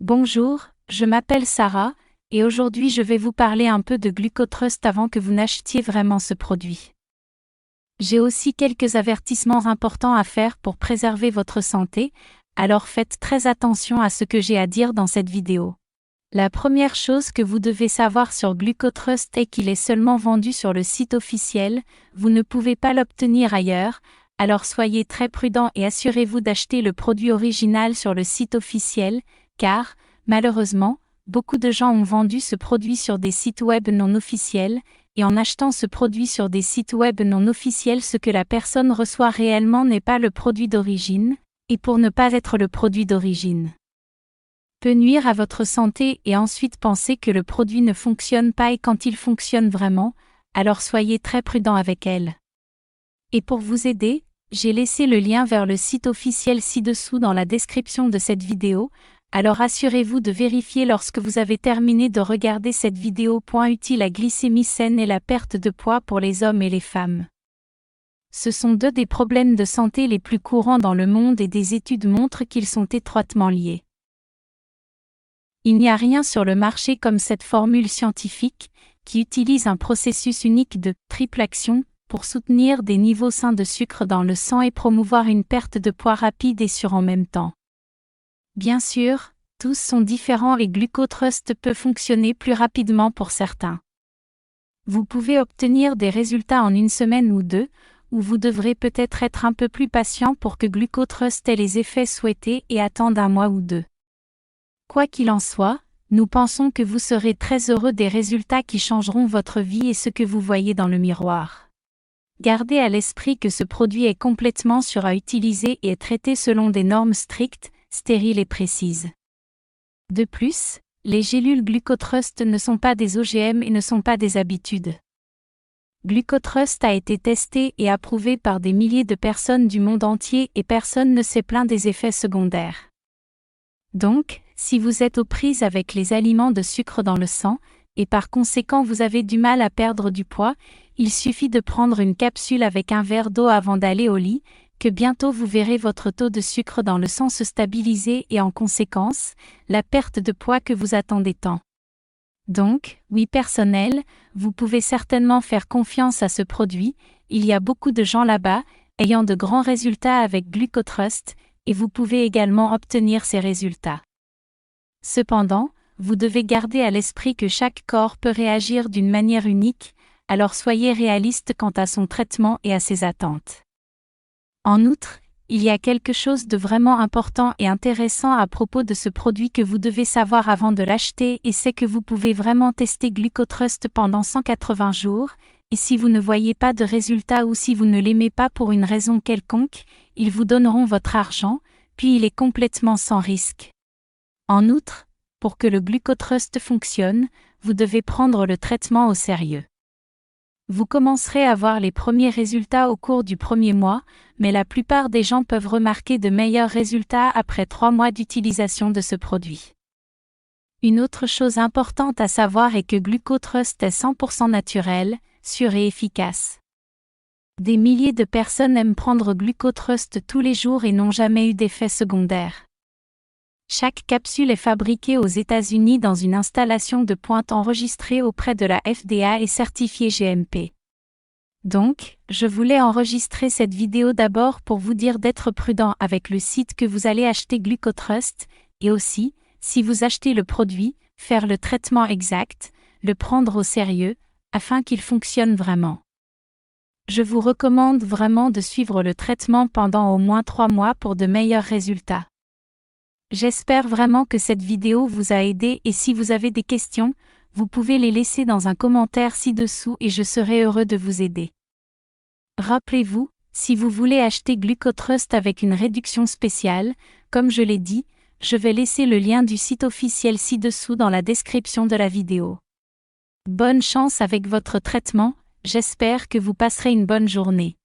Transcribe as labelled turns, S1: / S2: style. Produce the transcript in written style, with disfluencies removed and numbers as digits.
S1: Bonjour, je m'appelle Sarah, et aujourd'hui je vais vous parler un peu de GlucoTrust avant que vous n'achetiez vraiment ce produit. J'ai aussi quelques avertissements importants à faire pour préserver votre santé, alors faites très attention à ce que j'ai à dire dans cette vidéo. La première chose que vous devez savoir sur GlucoTrust est qu'il est seulement vendu sur le site officiel, vous ne pouvez pas l'obtenir ailleurs, alors soyez très prudent et assurez-vous d'acheter le produit original sur le site officiel, car, malheureusement, beaucoup de gens ont vendu ce produit sur des sites web non officiels, et en achetant ce produit sur des sites web non officiels, ce que la personne reçoit réellement n'est pas le produit d'origine, et pour ne pas être le produit d'origine peut nuire à votre santé et ensuite penser que le produit ne fonctionne pas et quand il fonctionne vraiment, alors soyez très prudent avec elle. Et pour vous aider, j'ai laissé le lien vers le site officiel ci-dessous dans la description de cette vidéo, alors assurez-vous de vérifier lorsque vous avez terminé de regarder cette vidéo. Utile la glycémie saine et la perte de poids pour les hommes et les femmes. Ce sont deux des problèmes de santé les plus courants dans le monde et des études montrent qu'ils sont étroitement liés. Il n'y a rien sur le marché comme cette formule scientifique, qui utilise un processus unique de triple action pour soutenir des niveaux sains de sucre dans le sang et promouvoir une perte de poids rapide et sûre en même temps. Bien sûr, tous sont différents et GlucoTrust peut fonctionner plus rapidement pour certains. Vous pouvez obtenir des résultats en une semaine ou deux, ou vous devrez peut-être être un peu plus patient pour que GlucoTrust ait les effets souhaités et attendre un mois ou deux. Quoi qu'il en soit, nous pensons que vous serez très heureux des résultats qui changeront votre vie et ce que vous voyez dans le miroir. Gardez à l'esprit que ce produit est complètement sûr à utiliser et est traité selon des normes strictes, stériles et précises. De plus, les gélules GlucoTrust ne sont pas des OGM et ne sont pas des habitudes. GlucoTrust a été testé et approuvé par des milliers de personnes du monde entier et personne ne s'est plaint des effets secondaires. Donc, si vous êtes aux prises avec les aliments de sucre dans le sang, et par conséquent vous avez du mal à perdre du poids, il suffit de prendre une capsule avec un verre d'eau avant d'aller au lit, que bientôt vous verrez votre taux de sucre dans le sang se stabiliser et en conséquence, la perte de poids que vous attendez tant. Donc, oui personnel, vous pouvez certainement faire confiance à ce produit, il y a beaucoup de gens là-bas, ayant de grands résultats avec GlucoTrust, et vous pouvez également obtenir ces résultats. Cependant, vous devez garder à l'esprit que chaque corps peut réagir d'une manière unique, alors soyez réaliste quant à son traitement et à ses attentes. En outre, il y a quelque chose de vraiment important et intéressant à propos de ce produit que vous devez savoir avant de l'acheter et c'est que vous pouvez vraiment tester GlucoTrust pendant 180 jours, et si vous ne voyez pas de résultats ou si vous ne l'aimez pas pour une raison quelconque, ils vous donneront votre argent, puis il est complètement sans risque. En outre, pour que le GlucoTrust fonctionne, vous devez prendre le traitement au sérieux. Vous commencerez à voir les premiers résultats au cours du premier mois, mais la plupart des gens peuvent remarquer de meilleurs résultats après 3 mois d'utilisation de ce produit. Une autre chose importante à savoir est que GlucoTrust est 100% naturel, sûr et efficace. Des milliers de personnes aiment prendre GlucoTrust tous les jours et n'ont jamais eu d'effets secondaires. Chaque capsule est fabriquée aux États-Unis dans une installation de pointe enregistrée auprès de la FDA et certifiée GMP. Donc, je voulais enregistrer cette vidéo d'abord pour vous dire d'être prudent avec le site que vous allez acheter GlucoTrust, et aussi, si vous achetez le produit, faire le traitement exact, le prendre au sérieux, afin qu'il fonctionne vraiment. Je vous recommande vraiment de suivre le traitement pendant au moins 3 mois pour de meilleurs résultats. J'espère vraiment que cette vidéo vous a aidé et si vous avez des questions, vous pouvez les laisser dans un commentaire ci-dessous et je serai heureux de vous aider. Rappelez-vous, si vous voulez acheter GlucoTrust avec une réduction spéciale, comme je l'ai dit, je vais laisser le lien du site officiel ci-dessous dans la description de la vidéo. Bonne chance avec votre traitement, j'espère que vous passerez une bonne journée.